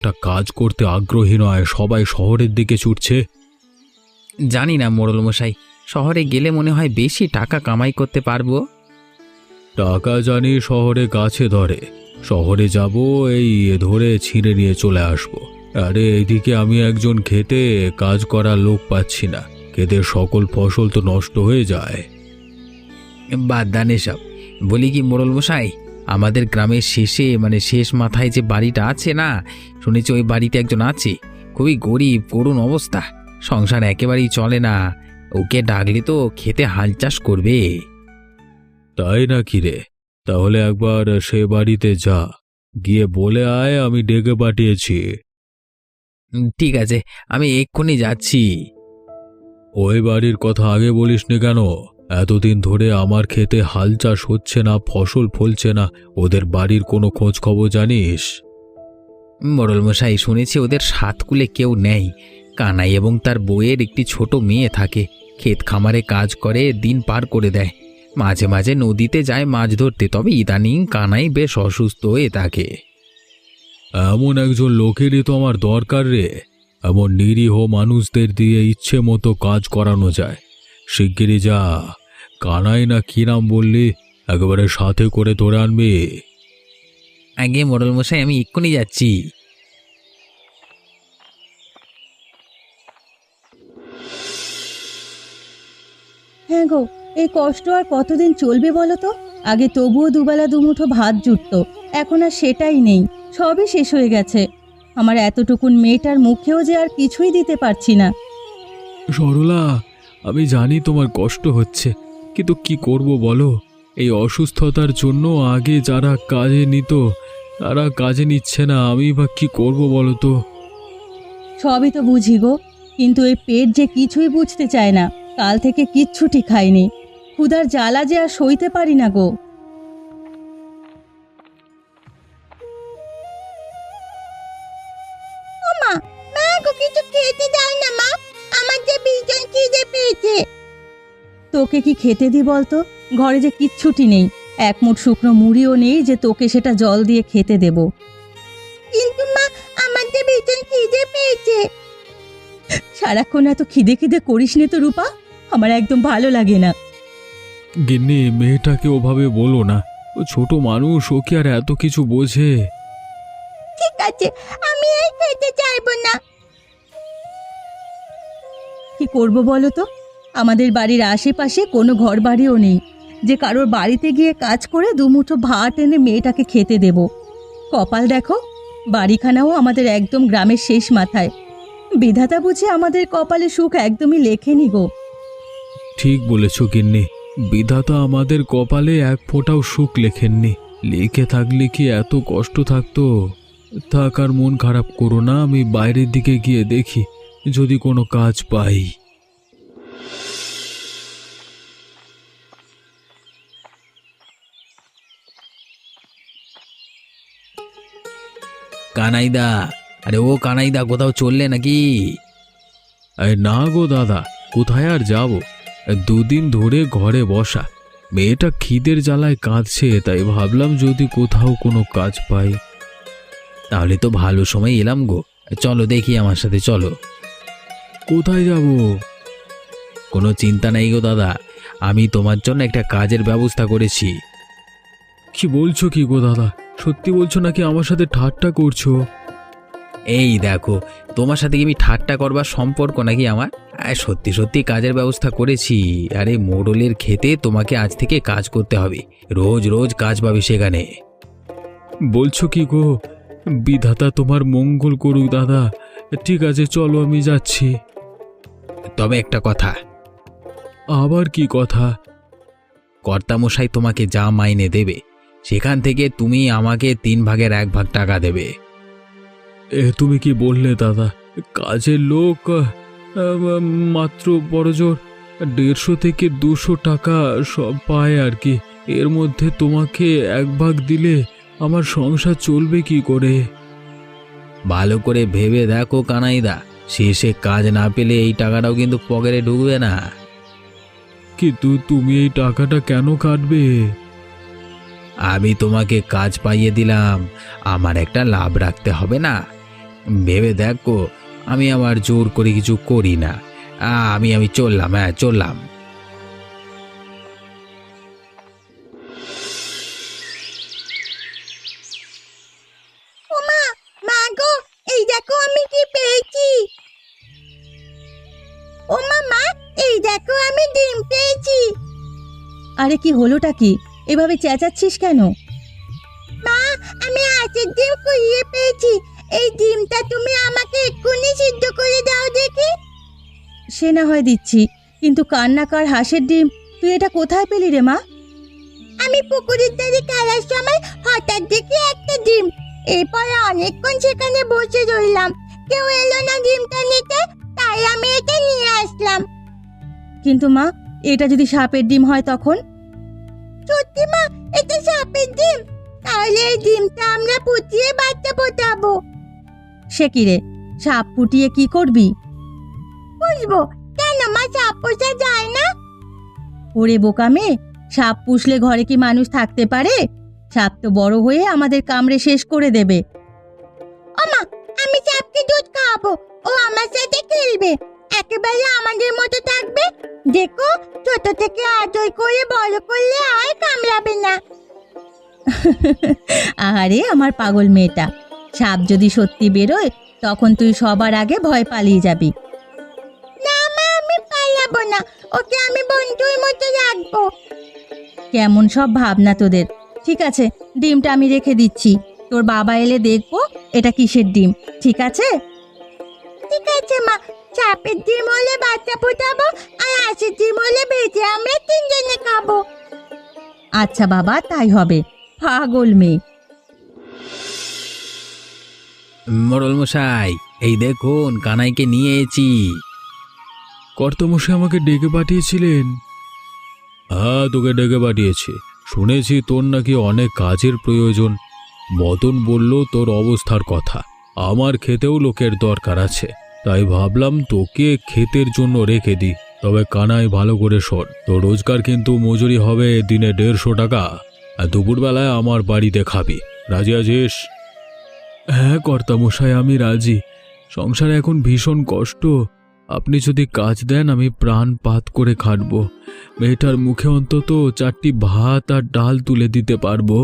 একটা কাজ করতে আগ্রহী নয়, সবাই শহরের দিকে ছুটছে। জানি না মোড়ল মশাই, শহরে গেলে মনে হয় বেশি টাকা কামাই করতে পারবো। টাকা জানি শহরে গাছে ধরে, শহরে যাব এই ধরে ছিঁড়ে নিয়ে চলে আসব। আরে এইদিকে আমি একজন খেতে কাজ করার লোক পাচ্ছি না, ক্ষেতের সকল ফসল তো নষ্ট হয়ে যায়। বাদ দান এসব। বলি কি মোড়ল মশাই, আমাদের গ্রামের শেষে মানে শেষ মাথায় যে বাড়িটা আছে না, শুনেছি ওই বাড়িতে একজন আছে, খুবই গরিব করুণ অবস্থা, সংসার একেবারেই চলে না। ওকে ডাকলে তো খেতে হাল চাষ করবে। তাই নাকি রে? তাহলে একবার সে বাড়িতে যা, গিয়ে বলে আয় আমি ডেকে পাঠিয়েছি। ঠিক আছে, আমি এক্ষুনি যাচ্ছি। ওই বাড়ির কথা আগে বলিসনি কেন? এতদিন ধরে আমার খেতে হাল চাষ হচ্ছে না, ফসল ফলছে না, ওদের বাড়ির কোনো খোঁজ খবর জানিস? মোড়ল মশাই, শুনেছি ওদের সাতকুলে কেউ নেই। কানাই এবং তার বউয়ের একটি ছোট মেয়ে থাকে, ক্ষেত খামারে কাজ করে দিন পার করে দেয়। মাঝে মাঝে নদীতে যায় মাছ ধরতে, তবে ইদানিং কানাই বেশ অসুস্থ হয়ে থাকে। এমন একজন লোকেরই তো আমার দরকার রে। এমন নিরীহ মানুষদের দিয়ে ইচ্ছে মতো কাজ করানো যায়। শিগগিরই যা, কানাই না কি নাম বললি, একেবারে সাথে করে ধরে আনবি। আগে মোড়ল মশাই, আমি এক্ষুনি যাচ্ছি। হ্যাঁ গো, এই কষ্ট আর কতদিন চলবে বলো তো? আগে তবুও দুবেলা দুমুঠো ভাত জুটতো, এখন আর সেটাই নেই, সবই শেষ হয়ে গেছে। আমার এতটুকুন মেয়েটার মুখেও যে আর কিছুই দিতে পারছি না। সরলা, আমি জানি তোমার কষ্ট হচ্ছে, কিন্তু কি করব বলো? এই অসুস্থতার জন্য আগে যারা কাজে নিত তারা কাজে নিচ্ছে না, আমি বা কি করব বলো তো? সবই তো বুঝি গো, কিন্তু এই পেট যে কিছুই বুঝতে চায় না। কাল থেকে কিচ্ছুটি খাইনি, ক্ষুধার জ্বালা যে আর সইতে পারি না গো। মা, মা গো, কিছু খেতে দাও না মা, আমার যে ভীষণ খিদে পেয়েছে। তোকে কি খেতে দি বলতো? ঘরে যে কিচ্ছুটি নেই, এক মুঠ শুকনো মুড়িও নেই যে তোকে সেটা জল দিয়ে খেতে দেব। কিন্তু মা, আমার যে ভীষণ খিদে পেয়েছে। সারাক্ষণ এত খিদে খিদে করিস নে তো রূপা, আমার একদম ভালো লাগে না। গিন্নি, মেয়েটাকে ওভাবে বলো না, ও ছোট মানুষ, ও কি আর এত কিছু বোঝে? ঠিক আছে, আমি এই খেতে চাইবো না। কি করব বলো তো? আমাদের বাড়ির আশেপাশে কোনো ঘর বাড়িও নেই যে কারোর বাড়িতে গিয়ে কাজ করে দুমুঠো ভাত এনে মেয়েটাকে খেতে দেব। কপাল দেখো, বাড়িখানাও আমাদের একদম গ্রামের শেষ মাথায়। বিধাতা বুঝে আমাদের কপালে সুখ একদমই লেখেনি গো। ঠিক বলেছ গিন্নি, বিধাতা আমাদের কপালে এক ফোঁটাও সুখ লেখেননি। লিখে থাকলে কি এত কষ্ট থাকতো? থাক, আর মন খারাপ করো না, আমি বাইরের দিকে গিয়ে দেখি যদি কোনো কাজ পাই। কানাইদা, আরে ও কানাইদা, কোথাও চললে নাকি? না গো দাদা, কোথায় আর যাব? দুদিন ধরে ঘরে বসা, মেয়েটা খিদের জ্বালায় কাঁদছে, তাই ভাবলাম যদি কোথাও কোনো কাজ পাই। তাহলে তো ভালো সময় এলাম গো, চলো দেখি, আমার সাথে চলো। কোথায় যাব? কোনো চিন্তা নেই গো দাদা, আমি তোমার জন্য একটা কাজের ব্যবস্থা করেছি। কি বলছো কি গো দাদা? সত্যি বলছো নাকি আমার সাথে ঠাট্টা করছো? এই দেখো, তোমার সাথে কি আমি ঠাট্টা করবার সম্পর্ক নাকি আমার? সত্যি সত্যি কাজের ব্যবস্থা করেছি। আরে মোড়লের খেতে তোমাকে আজ থেকে কাজ করতে হবে, রোজ রোজ কাজ পাবে সেখানে। বলছো কি গো? বিধাতা তোমার মঙ্গল করুক দাদা। ঠিক আছে, চলো আমি যাচ্ছি। তবে একটা কথা। আবার কি কথা? কর্তামশাই তোমাকে যা মাইনে দেবে সেখান থেকে তুমি আমাকে 3/1 টাকা দেবে। এ তুমি কি বললে দাদা? কাজের লোক মাত্র বড়জোর 150 থেকে 200 টাকা সব পায় আর কি। এর মধ্যে তোমাকে 1 ভাগ দিলে আমার সংসার চলবে কি করে? ভালো করে ভেবে দেখো কানাইদা, শেষে কাজ না পেলে এই টাকাটাও কিন্তু পকেটে ঢুকবে না। কিন্তু তুমি এই টাকাটা কেন কাটবে? আমি তোমাকে কাজ পাইয়ে দিলাম, আমার একটা লাভ রাখতে হবে না? ভেবে দেখো, আমি আবার জোর করে কিছু করি না। আমি চললাম, হ্যাঁ চললাম। ওমা, মা গো, এই দেখো আমি কি পেয়েছি। ওমা মা, এই দেখো আমি ডিম পেয়েছি। আরে কি হলোটা কি? এভাবে চেঁচাচ্ছিস কেন? মা, আমি হাঁসের ডিম কুড়িয়ে পেয়েছি। এই ডিমটা তুমি আমাকে এক্ষুনি সিদ্ধ করে দাও দেখি। সে না হয় দিচ্ছি, কিন্তু কান্নাকার হাঁসের ডিম তুই এটা কোথায় পেলি রে মা? আমি পুকুরের ধারে খেলার সময় হঠাৎ দেখি একটা ডিম। এরপরে অনেকক্ষণ সেখানে বসে রইলাম, কেউ এলো না ডিমটা নিতে, তাই আমি এটা নিয়ে আসলাম। কিন্তু মা, এটা যদি সাপের ডিম হয় তখন? সত্যি মা, এটা সাপের ডিম? তাহলে এই ডিমটা আমরা ফুটিয়ে বাচ্চা ফোটাবো। সে কি রে, সাপ ফুটিয়ে কি করবি? পুষবো। কেন মা, সাপ পোষা যায় না? ওরে বোকা মেয়ে, সাপ পুষলে ঘরে কি মানুষ থাকতে পারে? সাপ তো বড় হয়ে আমাদের কামড়ে শেষ করে দেবে। ওমা, আমি সাপকে দুধ খাওয়াবো, ও আমার সাথে খেলবে, একেবারে আমাদের মতো থাকবে। দেখো, ছোট থেকে আদর করে বড় করলে আর কামড়াবে না। আরে আমার পাগল মেয়েটা, সাপ যদি সত্যি বেরোয় তখন তুই সবার আগে ভয় পালিয়ে যাবি। না মা, আমি পালাবো না, ওকে আমি বন্ধুর মতো রাখবো। কেমন সব ভাবনা তোদের। ঠিক আছে, ডিমটা আমি রেখে দিচ্ছি, তোর বাবা এলে দেখবো এটা কিসের ডিম। ঠিক আছে? ঠিক আছে মা, সাপের ডিম হলে বাচ্চা ফোটাবো, আর হাঁসের ডিম হলে ভেজে আমরা তিনজনে খাবো। আচ্ছা বাবা, তাই হবে। পাগল মেয়ে। মোড়ল মশাই, এই দেখুন কানাইকে নিয়ে এসেছি। কর্তামশাই আমাকে ডেকে পাঠিয়েছিলেন? হ্যাঁ, তোকে ডেকে পাঠিয়েছি। শুনেছি তোর নাকি অনেক কাজের প্রয়োজন। মদন বলল তোর অবস্থার কথা। আমার খেতেও লোকের দরকার আছে, তাই ভাবলাম তোকে ক্ষেতের জন্য রেখে দিই। তবে কানাই, ভালো করে শোন, তোর রোজগার কিন্তু মজুরি হবে দিনে 150 টাকা, আর দুপুরবেলায় আমার বাড়িতে খাবি। রাজি আছিস? হ্যাঁ কর্তামশাই, আমি রাজি। সংসারে এখন ভীষণ কষ্ট। আপনি যদি কাজ দেন আমি প্রাণপাত করে খাটব। মেয়েটার মুখে অন্তত 4টি ভাত আর ডাল তুলে দিতে পারবো।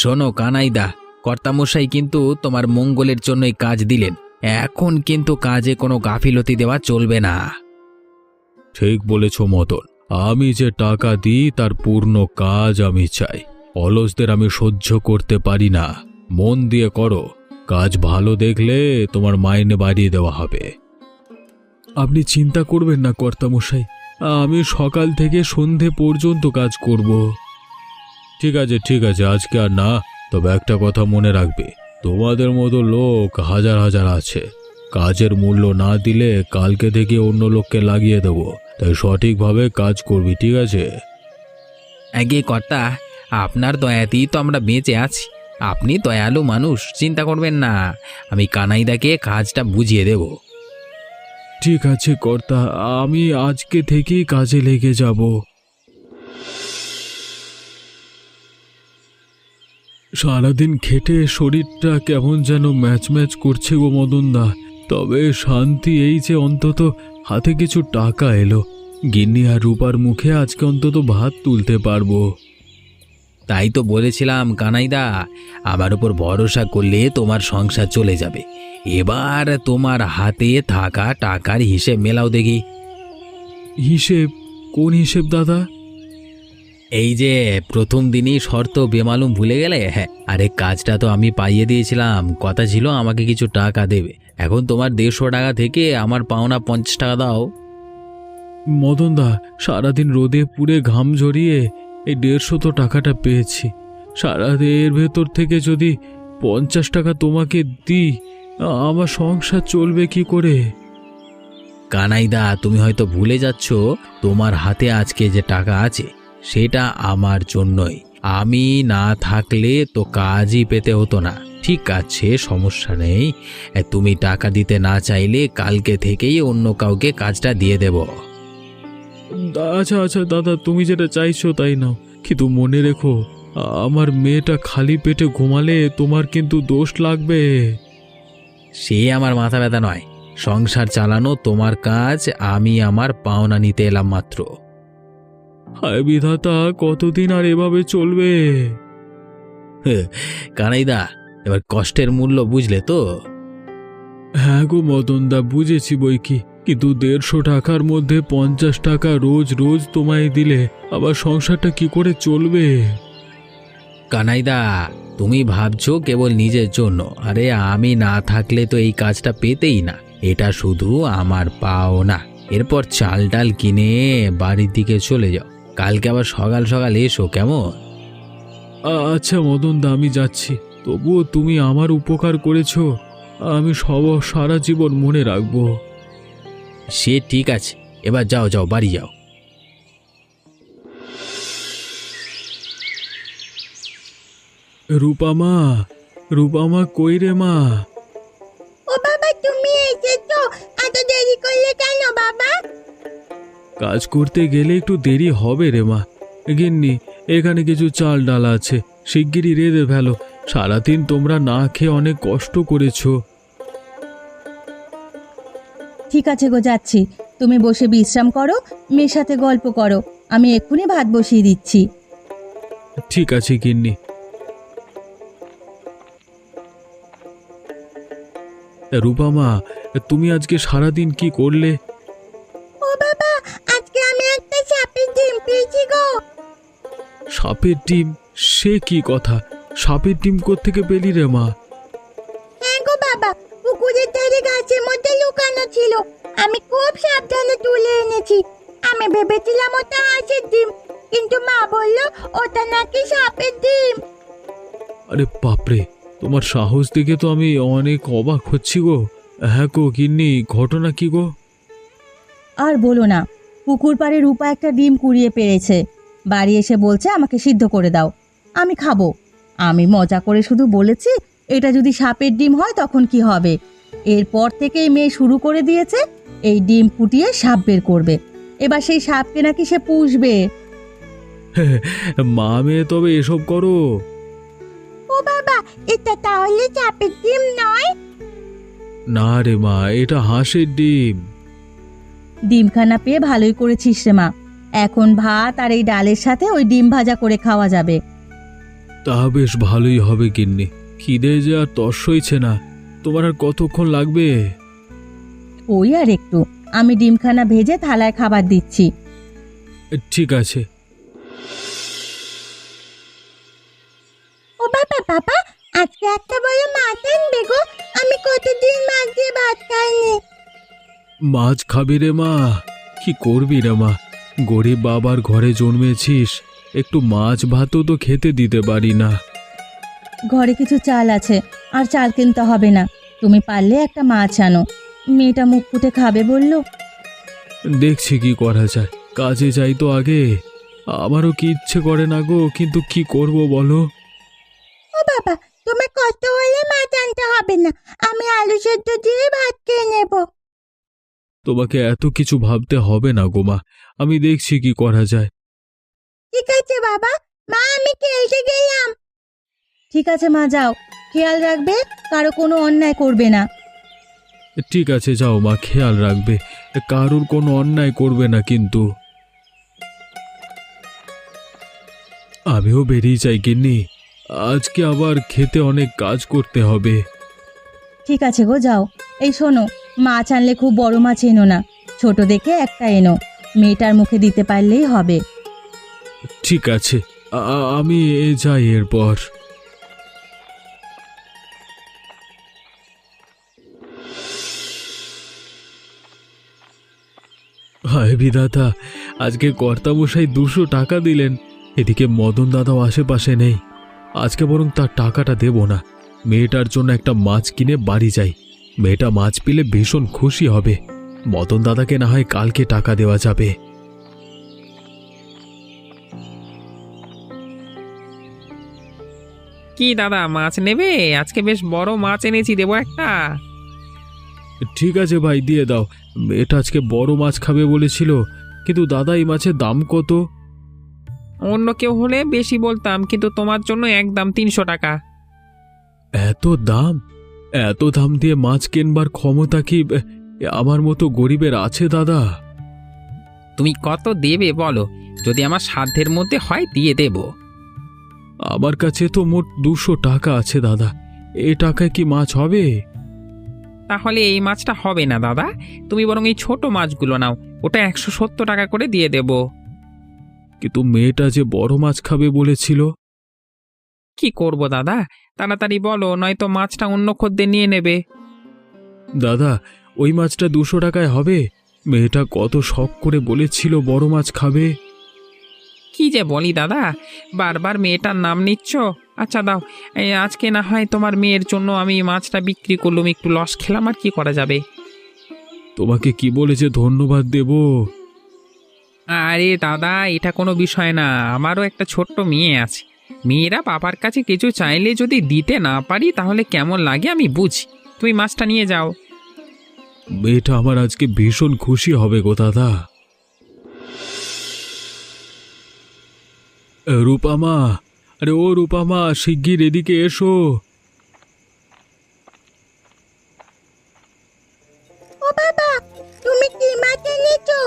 শোনো কানাইদা, কর্তামশাই কিন্তু তোমার মঙ্গলের জন্যই কাজ দিলেন। এখন কিন্তু কাজে কোনো গাফিলতি দেওয়া চলবে না। ঠিক বলেছ মদন, আমি যে টাকা দিই তার পূর্ণ কাজ আমি চাই। অলসদের আমি সহ্য করতে পারি না। মন দিয়ে করো, কাজ ভালো দেখলে তোমার মাইনে বাড়িয়ে দেওয়া হবে। আপনি চিন্তা করবেন না কর্তামশাই, আমি সকাল থেকে সন্ধে পর্যন্ত কাজ করব। ঠিক আছে ঠিক আছে, আজকে আর না। তবে একটা কথা মনে রাখবে, তোমাদের মতো লোক হাজার হাজার আছে। কাজের মূল্য না দিলে কালকে থেকে অন্য লোককে লাগিয়ে দেবো। তাই সঠিকভাবে কাজ করবি, ঠিক আছে? আগে কর্তা, আপনার দয়াতেই তো আমরা বেঁচে আছি। আপনি দয়ালু মানুষ, চিন্তা করবেন না। আমি কানাইদাকে কাজটা বুঝিয়ে দেব। ঠিক আছে কর্তা, আমি আজকে থেকেই কাজে লেগে যাব। সারাদিন খেটে শরীরটা কেমন যেন ম্যাচ ম্যাচ করছে গো মদনদা। তবে শান্তি এই যে অন্তত হাতে কিছু টাকা এলো। গিন্নি আর রূপার মুখে আজকে অন্তত ভাত তুলতে পারবো। তাই তো বলেছিলাম কানাইদা, আমার উপর ভরসা করলে তোমার সংসার চলে যাবে। এবার তোমার হাতে থাকা টাকার হিসেব মেলাও দেখি। হিসেব? কোন হিসেব দাদা? এই যে প্রথম দিনই শর্ত বেমালুম ভুলে গেলে? হ্যাঁ, আরে কাজটা তো আমি পাইয়ে দিয়েছিলাম, কথা ছিল আমাকে কিছু টাকা দেবে। এখন তোমার 150 টাকা থেকে আমার পাওনা 50 টাকা দাও। মদনদা, সারাদিন রোদে পুড়ে ঘাম ঝরিয়ে এই 150 তো টাকাটা পেয়েছি। এর ভেতর থেকে যদি 50 টাকা তোমাকে দিই, আমার সংসার চলবে কি করে? কানাইদা, তুমি হয়তো ভুলে যাচ্ছ, তোমার হাতে আজকে যে টাকা আছে সেটা আমার জন্যই। আমি না থাকলে তো কাজই পেতে হতো না। ঠিক আছে, সমস্যা নেই। তুমি টাকা দিতে না চাইলে কালকে থেকেই অন্য কাউকে কাজটা দিয়ে দেব। আচ্ছা আচ্ছা দাদা, তুমি যেটা চাইছো তাই নাও, কিন্তু মনে রেখো আমার মেয়েটা খালি পেটে ঘুমালে তোমার কিন্তু দোষ লাগবে। সে আমার মাথা ব্যথা নয়, সংসার চালানো তোমার কাজ, আমি আমার পাওনা নিতে এলাম মাত্র। হায় বিধাতা, কতদিন আর এভাবে চলবে? কানাইদা, এবার কষ্টের মূল্য বুঝলে তো? হ্যাঁ গো মদনদা, বুঝেছি বই কি, কিন্তু 150 টাকার মধ্যে 50 টাকা রোজ রোজ তোমায় দিলে আবার সংসারটা কি করে চলবে? কানাইদা, তুমি ভাবছো কেবল নিজের জন্য, আরে আমি না থাকলে তো এই কাজটা পেতেই না। এটা শুধু আমার পাওনা। এরপর চাল ডাল কিনে বাড়ির দিকে চলে যাও, কালকে আবার সকাল সকাল এসো, কেমন? আচ্ছা মদনদা, আমি যাচ্ছি। তবুও তুমি আমার উপকার করেছো, আমি সারা জীবন মনে রাখবো। সে ঠিক আছে, এবার যাও যাও, বাড়ি যাও। রূপামা, রূপামা কই রে মা? ও বাবা, তুমি এসেছো? এত দেরি করলে কেন বাবা? কাজ করতে গেলে একটু দেরি হবে রে মা। গিন্নি, এখানে কিছু চাল ডাল আছে, শিগগিরই রেঁধে ফেলো। সারাদিন তোমরা না খেয়ে অনেক কষ্ট করেছো। ঠিক আছে গো, যাচ্ছি। তুমি বসে বিশ্রাম করো, মেয়ের সাথে গল্প করো, আমি এক্ষুনি ভাত বসিয়ে দিচ্ছি। ঠিক আছে গিন্নি। রূপামা, তুমি আজকে সারাদিন কি করলে? ও বাবা, আজকে আমি একটা সাপের ডিম পেয়েছি গো। সাপের ডিম? সে কি কথা? সাপের ডিম কোত্থেকে পেলি রে মা? হ্যাঁ গো বাবা, পুকুরের ধারে গাছের মধ্যে লুকানো ছিল। আমি খুব সাবধানে তুলে এনেছি। আমি ভেবেছিলাম ওটা হাঁসের ডিম, কিন্তু মা বলল ওটা নাকি সাপের ডিম। আরে বাপরে, তোমার সাহস দেখে তো আমি অনেক অবাক হচ্ছি গো। হ্যাঁ গো গিন্নি, ঘটনা কি গো? আর বলো না, পুকুর পাড়ে রূপা একটা ডিম কুড়িয়ে পেরেছে। বাড়ি এসে বলছে আমাকে সিদ্ধ করে দাও, আমি খাবো। আমি মজা করে শুধু বলেছি, এটা যদি সাপের ডিম হয় তখন কি হবে। এরপর থেকেই মেয়ে শুরু করে দিয়েছে এই ডিম ফুটিয়ে সাপ বের করবে। এবার সেই সাপকে নাকি সে পুষবে। মা মেয়ে তবে এসব করো? ও বাবা, এটা তাহলে সাপের ডিম নয়? না রে মা, এটা হাঁসের ডিম। ডিমখানা পেয়ে ভালোই করেছিস রে মা। এখন ভাত আর এই ডালের সাথে ওই ডিম ভাজা করে খাওয়া যাবে। তা বেশ ভালোই হবে গিন্নি, খিদে যে আর তর সইছে না। তোমার আর কতক্ষণ লাগবে? ওই আর একটু, আমি ডিমখানা ভেজে থালায় খাবার দিচ্ছি। ঠিক আছে। ও বাবা বাবা, আজকে একটা বড় মাছ আনবে গো, আমি কতদিন মাছ দিয়ে ভাত খাইনি। মাছ খাবি রে মা? কি করবি রে মা, গরিব বাবার ঘরে জন্মেছিস, একটু মাছ ভাতও তো খেতে দিতে পারি না। ঘরে কিছু চাল আছে, আর চাল কিনতে হবে না। তুমি পারলে একটা মাছ আনো, মেয়েটা মুখ ফুটে খাবে বললো। দেখছি কি করা যায়, কাজে যাই তো আগে। আমারও কি ইচ্ছে করে না গো, কিন্তু কি করব বলো? ও বাবা, তোমার কষ্ট হলে মাছ আনতে হবে না, আমি আলু সেদ্ধ দিয়ে ভাত খেয়ে নেব। তোমাকে এত কিছু ভাবতে হবে না গো মা, আমি দেখছি কি করা যায়। ঠিক আছে বাবা, মা আমি খেলতে গেলাম। ঠিক আছে মা, যাও, খেয়াল রাখবে, কারো কোনো অন্যায় করবে না। ঠিক আছে যাও মা, খেয়াল রাখবে, কারোর কোনো অন্যায় করবে না কিন্তু। আমিও বেরিয়ে যাই গিন্নি, আজকে আবার খেতে অনেক কাজ করতে হবে। ঠিক আছে গো, যাও। এই শোনো, মাছ আনলে খুব বড় মাছ এনো না, ছোট দেখে একটা এনো, মেয়েটার মুখে দিতে পারলেই হবে। ঠিক আছে, আমি যাই এরপর। হায় বিধাতা, আজকে কর্তামশাই 200 টাকা দিলেন, এদিকে মদন দাদাও আশেপাশে নেই। আজকে বরং তার টাকাটা দেব না, মেয়েটার জন্য একটা মাছ কিনে বাড়ি যাই। মেয়েটা মাছ পেলে ভীষণ খুশি হবে। মদন দাদাকে না হয় কালকে টাকা দেওয়া যাবে। কি দাদা, মাছ নেবে? আজকে বেশ বড় মাছ এনেছি, দেবো একটা? ঠিক আছে ভাই, দিয়ে দাও। মেয়েটা আজকে বড় মাছ খাবে বলেছিল, কিন্তু দাদা এই মাছের দাম কত? অন্য কেউ হলে বেশি বলতাম, কিন্তু তোমার জন্য একদম 300 টাকা। এত দাম? এত দাম দিয়ে মাছ কিনবার ক্ষমতা কি আমার মতো গরিবের আছে দাদা? তুমি কত দেবে বলো, যদি আমার সাধ্যের মধ্যে হয় দিয়ে দেব। আমার কাছে তো মোট 200 টাকা আছে দাদা, এ টাকায় কি মাছ হবে? তাহলে এই মাছটা হবে না দাদা, তুমি বরং এই ছোট মাছগুলো নাও, ওটা 170 টাকা করে দিয়ে দেব। কিন্তু মেয়েটা যে বড় মাছ খাবে বলেছিল। কি করব দাদা, তাড়াতাড়ি বলো, নয়তো মাছটা অন্য খদ্দের নিয়ে নেবে। দাদা, ওই মাছটা 200 টাকায় হবে? মেয়েটা কত শখ করে বলেছিল বড় মাছ খাবে। কি যে বলি দাদা, বারবার মেয়েটার নাম নিচ্ছ। আচ্ছা দাও, এই আজকে না হয় তোমার মেয়ের জন্য আমি মাছটা বিক্রি করলাম, একটু লস খেলাম, আর কি করা যাবে। তোমাকে কি বলে যে ধন্যবাদ দেব? আরে দাদা, এটা কোনো বিষয় না, আমারও একটা ছোট্ট মেয়ে আছে। মেয়েরা বাবার কাছে কিছু চাইলে যদি দিতে না পারি তাহলে কেমন লাগে আমি বুঝি। তুমি মাছটা নিয়ে যাও। মেয়েটা আমার আজকে ভীষণ খুশি হবে গো দাদা। রূপামা, আরে ও রূপামা, শিগগির এদিকে এসো। ও বাবা, তুমি কি মাছ এনেছো?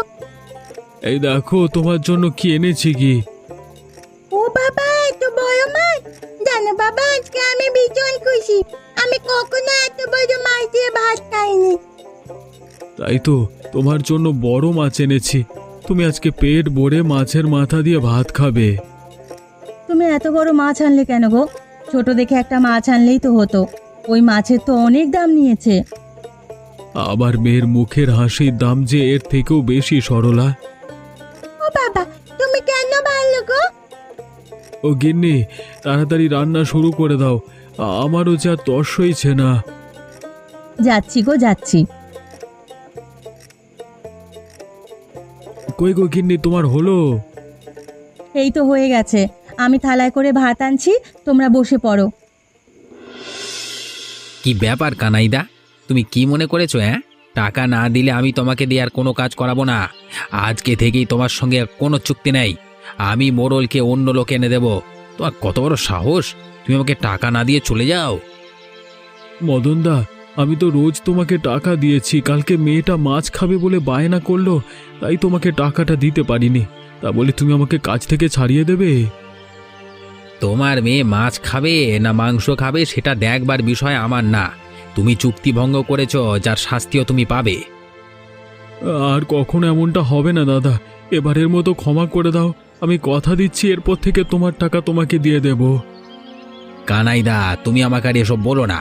এই দেখো তোমার জন্য কি এনেছি কি। ও বাবা, এত বড় মাছ! জানো বাবা, আজকে আমি ভীষণ খুশি। আমি কখনো এত বড় মাছ দিয়ে ভাত খাইনি। তাই তো, তোমার জন্য বড় মাছ এনেছি। তুমি আজকে পেট ভরে মাছের মাথা দিয়ে ভাত খাবে। তুমি এত বড় মাছ আনলে কেন গো? ছোট দেখে একটা মাছ আনলেই তো হতো। ওই মাছের তো অনেক দাম নিয়েছে। আবার মেয়ের মুখের হাসির দাম যে এর থেকেও বেশি সরলা। ও বাবা, তুমি কেন ভালো গো? ও গিন্নি, তাড়াতাড়ি রান্না শুরু করে দাও, আমারও যা তর্স হয়েছে না। যাচ্ছি গো, যাচ্ছি। কই গো গিন্নি, তোমার হলো? এই তো হয়ে গেছে। আমি থালায় করে ভাত আনছি, তোমরা বসে পড়ো। কি ব্যাপার কানাইদা, তুমি কি মনে করেছো? টাকা না দিলে আমি তোমাকে দিয়ে আর কোনো কাজ করাবো না। আজকে থেকেই তোমার সঙ্গে কোনো চুক্তি নেই। আমি মোড়লকে অন্য লোক এনে দেব। তোমার কত বড় সাহস, তুমি আমাকে টাকা না দিয়ে চলে যাও? মদনদা, আমি তো রোজ তোমাকে টাকা দিয়েছি। কালকে মেয়েটা মাছ খাবে বলে বায়না করলো, তাই তোমাকে টাকাটা দিতে পারিনি। তা বলে তুমি আমাকে কাজ থেকে ছাড়িয়ে দেবে? তোমার মেয়ে মাছ খাবে না মাংস খাবে সেটা দেখবার বিষয় আমার না। তুমি চুক্তি ভঙ্গ করেছো, যার শাস্তিও তুমি পাবে। আর কখনো এমনটা হবে না দাদা, এবারের মতো ক্ষমা করে দাও। আমি কথা দিচ্ছি এরপর থেকে তোমার টাকা তোমাকে দিয়ে দেব। কানাইদা, তুমি আমাকে আর এসব বলো না।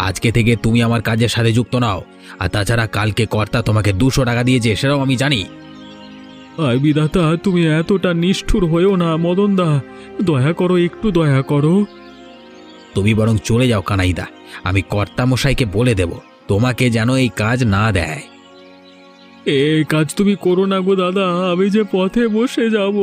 আজকে থেকে তুমি আমার কাজের সাথে যুক্ত নাও। আর তাছাড়া কালকে কর্তা তোমাকে 200 টাকা দিয়েছে, সেটাও আমি জানি। আয় বিধাতা, তুমি এতটা নিষ্ঠুর হয়েও না মদনদা, দয়া করো, একটু দয়া করো। তুমি বরং চলে যাও কানাইদা, আমি কর্তা মশাইকে বলে দেব তোমাকে যেন এই কাজ না দেয়। এই কাজ তুমি করো না গো দাদা, আমি যে পথে বসে যাব।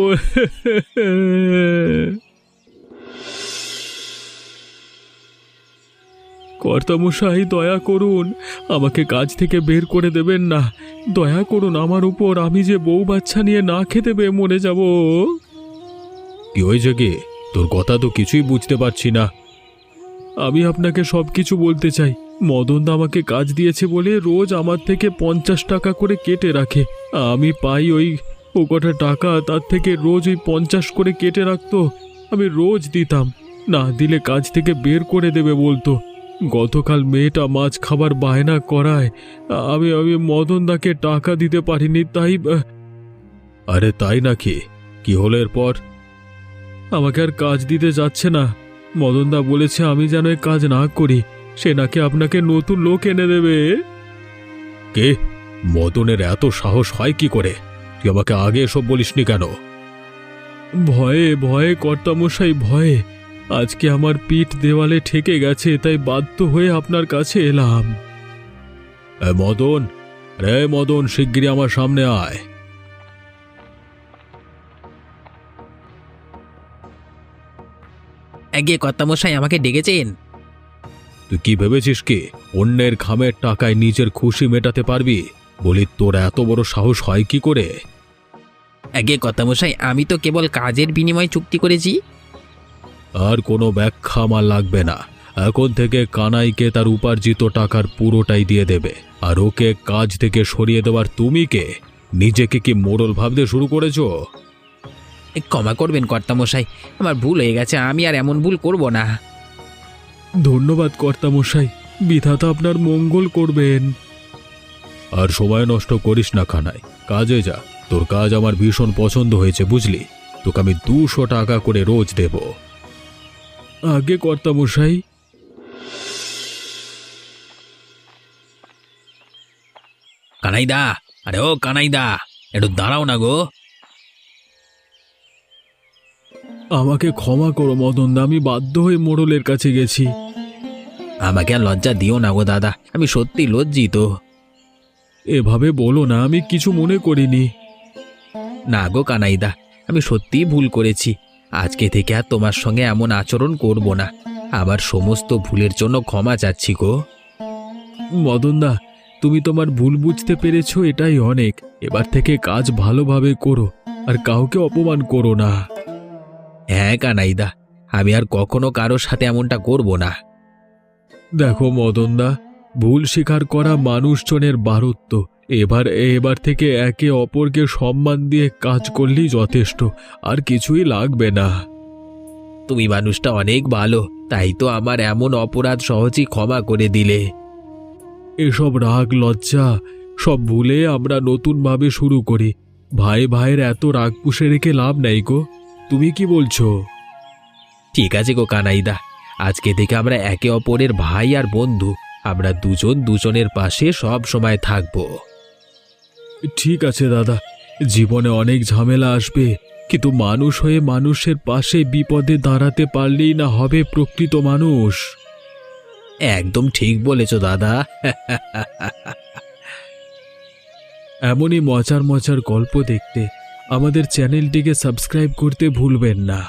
কর্তামশাই, দয়া করুন, আমাকে কাজ থেকে বের করে দেবেন না। দয়া করুন আমার উপর, আমি যে বউ বাচ্চা নিয়ে না খেতে পেয়ে মরে যাব। কি হয়েছে কি? তোর কথা তো কিছুই বুঝতে পারছি না। আমি আপনাকে সব কিছু বলতে চাই। মদনদা আমাকে কাজ দিয়েছে বলে রোজ আমার থেকে 50 টাকা করে কেটে রাখে। আমি পাই ও কটা টাকা, তার থেকে রোজ ওই 50 করে কেটে রাখতো। আমি রোজ দিতাম, না দিলে কাজ থেকে বের করে দেবে বলতো। গতকাল মেয়েটা মাছ খাবার বায়না করায় আমি মদনদাকে টাকা দিতে পারিনি, তাই। আরে তাই নাকি? কি হলো এরপর? আমাকে আর কাজ দিতে যাচ্ছে না। মদনদা বলেছে আমি যেন এই কাজ না করি, সে নাকি আপনাকে নতুন লোক এনে দেবে। কে? মদনের এত সাহস হয় কি করে? তুই আমাকে আগে এসব বলিসনি কেন? ভয়ে ভয়ে কর্তামশাই, ভয়ে। আজকে আমার পিঠ দেওয়ালে ঠেকে গেছে, তাই বাধ্য হয়ে আপনার কাছে এলাম। মদন, রে মদন, শিগগিরই আমার সামনে আয়। আগে কর্তা মশাই আমাকে ডেকেছেন? তুই কি ভেবেছিস কি অন্যের খামের টাকায় নিজের খুশি মেটাতে পারবি? বলি, তোর এত বড় সাহস হয় কি করে? আগে কর্তা মশাই, আমি তো কেবল কাজের বিনিময়ে চুক্তি করেছি। আর কোনো ব্যাখ্যা আমার লাগবে না। এখন থেকে কানাইকে তার উপার্জিত টাকার পুরোটাই দিয়ে দেবে। আর ওকে কাজ থেকে সরিয়ে দেওয়ার তুমি কে? নিজেকে কি মোড়ল ভাবতে শুরু করেছো? ক্ষমা করবেন কর্তামশাই, আমার ভুল হয়ে গেছে, আমি আর এমন ভুল করব না। ধন্যবাদ কর্তামশাই, বিধাতা আপনার মঙ্গল করবেন। আর সময় নষ্ট করিস না কানাই, কাজে যা। তোর কাজ আমার ভীষণ পছন্দ হয়েছে বুঝলি, তোকে আমি 200 টাকা করে রোজ দেব। আগে কর্তামশাই। কানাইদা, আরে ও কানাইদা, একটু দাঁড়াও না গো। আমাকে ক্ষমা করো মদন দা, আমি বাধ্য হয়ে মোড়লের কাছে গেছি। আমাকে আর লজ্জা দিও না গো দাদা, আমি সত্যি লজ্জিত। এভাবে বলো না, আমি কিছু মনে করিনি। না গো কানাইদা, আমি সত্যিই ভুল করেছি। আজকে থেকে আর তোমার সঙ্গে এমন আচরণ করব না। আমার সমস্ত ভুলের জন্য ক্ষমা চাচ্ছি গো। মদন দা, তুমি তোমার ভুল বুঝতে পেরেছো, এটাই অনেক। এবার থেকে কাজ ভালোভাবে করো, আর কাউকে অপমান করো না। হ্যাঁ কানাইদা, আমি আর কখনো কারোর সাথে এমনটা করব না। দেখো মদন দা, ভুল স্বীকার করা মানুষজনের বারত্ব। এবার থেকে একে অপরকে সম্মান দিয়ে কাজ করলেই যথেষ্ট, আর কিছুই লাগবে না। তুমি মানুষটা অনেক ভালো, তাই তো আমার এমন অপরাধ সহজেই ক্ষমা করে দিলে। এসব রাগ লজ্জা সব ভুলে আমরা নতুনভাবে শুরু করি। ভাই ভাইয়ের এত রাগ পুষে রেখে লাভ নেই গো, তুমি কি বলছো? ঠিক আছে গো কানাইদা, আজকে থেকে আমরা একে অপরের ভাই আর বন্ধু। আমরা দুজন দুজনের পাশে সব সময় থাকবো। ঠিক আছে দাদা, জীবনে অনেক ঝামেলা আসবে, কিন্তু মানুষ হয়ে মানুষের পাশে বিপদে দাঁড়াতে পারলেই না হবে প্রকৃত মানুষ। একদম ঠিক বলেছো দাদা। এমনই মজার মজার গল্প দেখতে আমাদের চ্যানেলটিকে সাবস্ক্রাইব করতে ভুলবেন না।